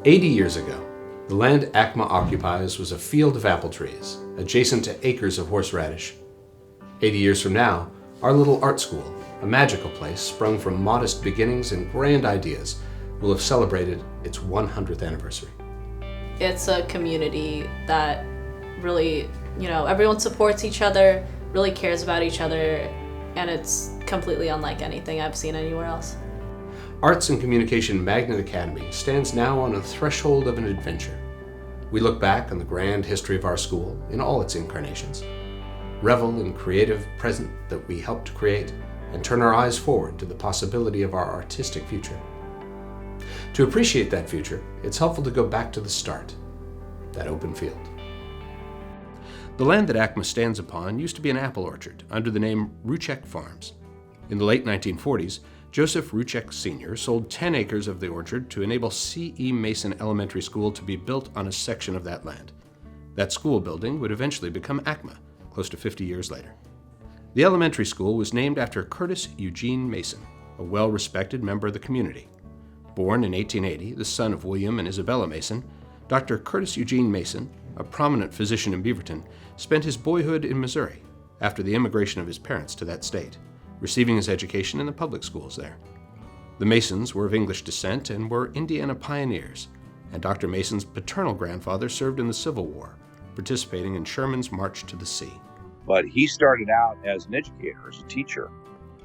80 years ago, the land ACMA occupies was a field of apple trees, adjacent to acres of horseradish. 80 years from now, our little art school, a magical place sprung from modest beginnings and grand ideas, will have celebrated its 100th anniversary. It's a community that really, everyone supports each other, really cares about each other, and it's completely unlike anything I've seen anywhere else. Arts and Communication Magnet Academy stands now on the threshold of an adventure. We look back on the grand history of our school in all its incarnations, revel in creative present that we helped to create, and turn our eyes forward to the possibility of our artistic future. To appreciate that future, it's helpful to go back to the start, that open field. The land that ACMA stands upon used to be an apple orchard under the name Ruchek Farms. In the late 1940s, Joseph Ruchek Sr. sold 10 acres of the orchard to enable C.E. Mason Elementary School to be built on a section of that land. That school building would eventually become ACMA, close to 50 years later. The elementary school was named after Curtis Eugene Mason, a well-respected member of the community. Born in 1880, the son of William and Isabella Mason, Dr. Curtis Eugene Mason, a prominent physician in Beaverton, spent his boyhood in Missouri after the immigration of his parents to that state, receiving his education in the public schools there. The Masons were of English descent and were Indiana pioneers, and Dr. Mason's paternal grandfather served in the Civil War, participating in Sherman's March to the Sea. But he started out as an educator, as a teacher,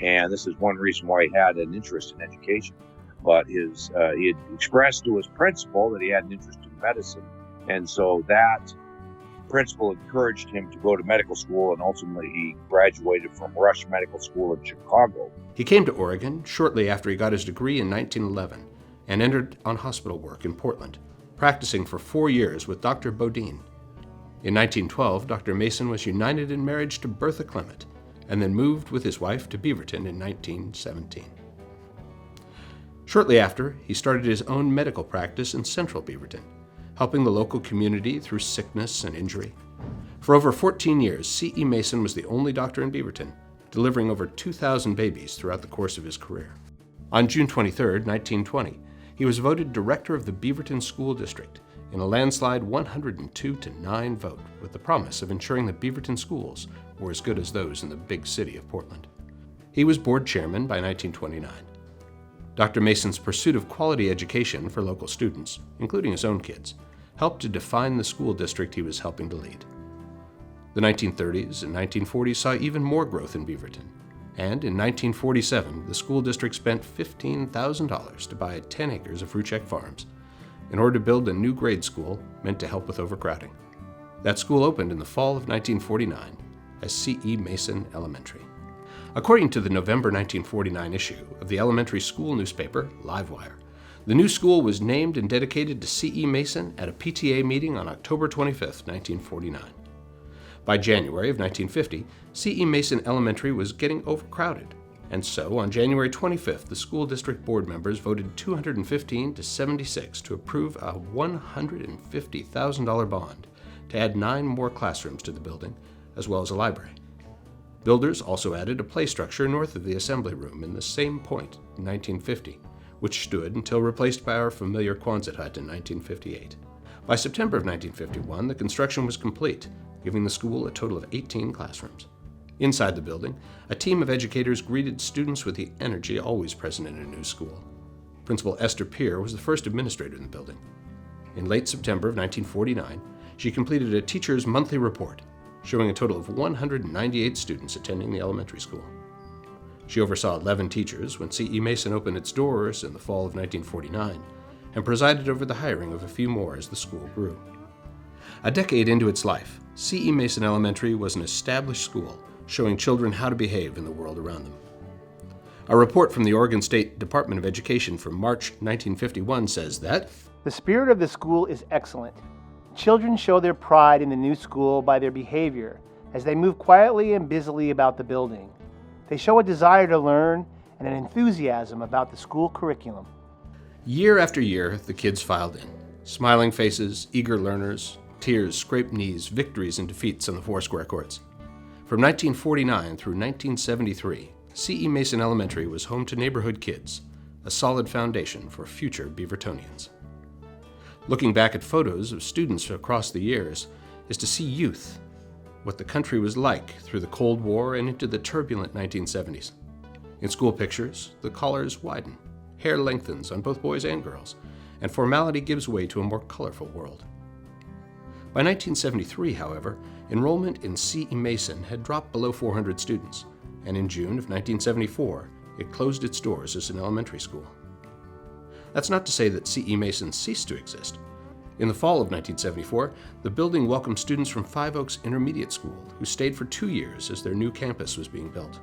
and this is one reason why he had an interest in education. But he had expressed to his principal that he had an interest in medicine, and so that principal encouraged him to go to medical school, and ultimately he graduated from Rush Medical School in Chicago. He came to Oregon shortly after he got his degree in 1911 and entered on hospital work in Portland, practicing for 4 years with Dr. Bodine. In 1912, Dr. Mason was united in marriage to Bertha Clement and then moved with his wife to Beaverton in 1917. Shortly after, he started his own medical practice in central Beaverton, helping the local community through sickness and injury. For over 14 years, C.E. Mason was the only doctor in Beaverton, delivering over 2,000 babies throughout the course of his career. On June 23, 1920, he was voted director of the Beaverton School District in a landslide 102-9 vote, with the promise of ensuring that Beaverton schools were as good as those in the big city of Portland. He was board chairman by 1929. Dr. Mason's pursuit of quality education for local students, including his own kids, helped to define the school district he was helping to lead. The 1930s and 1940s saw even more growth in Beaverton, and in 1947, the school district spent $15,000 to buy 10 acres of Ruchek Farms in order to build a new grade school meant to help with overcrowding. That school opened in the fall of 1949 as C.E. Mason Elementary. According to the November 1949 issue of the elementary school newspaper, Livewire, the new school was named and dedicated to C.E. Mason at a PTA meeting on October 25, 1949. By January of 1950, C.E. Mason Elementary was getting overcrowded, and so on January 25th, the school district board members voted 215 to 76 to approve a $150,000 bond to add 9 more classrooms to the building, as well as a library. Builders also added a play structure north of the assembly room in the same point in 1950, which stood until replaced by our familiar Quonset hut in 1958. By September of 1951, the construction was complete, giving the school a total of 18 classrooms. Inside the building, a team of educators greeted students with the energy always present in a new school. Principal Esther Peer was the first administrator in the building. In late September of 1949, she completed a teacher's monthly report, showing a total of 198 students attending the elementary school. She oversaw 11 teachers when C.E. Mason opened its doors in the fall of 1949 and presided over the hiring of a few more as the school grew. A decade into its life, C.E. Mason Elementary was an established school showing children how to behave in the world around them. A report from the Oregon State Department of Education from March 1951 says that the spirit of the school is excellent. Children show their pride in the new school by their behavior as they move quietly and busily about the building. They show a desire to learn and an enthusiasm about the school curriculum. Year after year, the kids filed in. Smiling faces, eager learners, tears, scraped knees, victories and defeats on the four-square courts. From 1949 through 1973, C.E. Mason Elementary was home to neighborhood kids, a solid foundation for future Beavertonians. Looking back at photos of students across the years is to see youth, what the country was like through the Cold War and into the turbulent 1970s. In school pictures, the collars widen, hair lengthens on both boys and girls, and formality gives way to a more colorful world. By 1973, however, enrollment in C.E. Mason had dropped below 400 students, and in June of 1974, it closed its doors as an elementary school. That's not to say that C.E. Mason ceased to exist. In the fall of 1974, the building welcomed students from Five Oaks Intermediate School, who stayed for 2 years as their new campus was being built.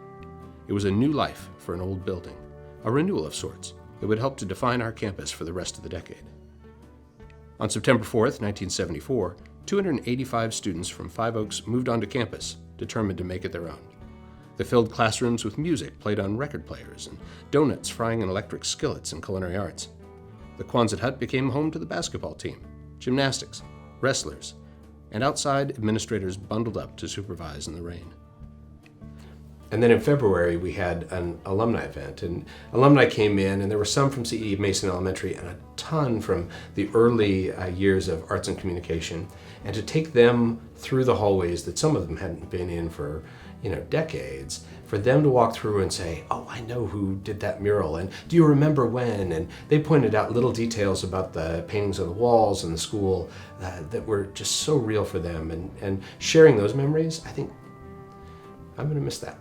It was a new life for an old building, a renewal of sorts that would help to define our campus for the rest of the decade. On September 4th, 1974, 285 students from Five Oaks moved onto campus, determined to make it their own. They filled classrooms with music played on record players and donuts frying in electric skillets and culinary arts. The Quonset hut became home to the basketball team, gymnastics, wrestlers, and outside administrators bundled up to supervise in the rain. And then in February, we had an alumni event, and alumni came in, and there were some from C.E. Mason Elementary and a ton from the early years of arts and communication. And to take them through the hallways that some of them hadn't been in for, decades, for them to walk through and say, "Oh, I know who did that mural, and do you remember when?" And they pointed out little details about the paintings on the walls in the school that were just so real for them. And sharing those memories, I think I'm going to miss that.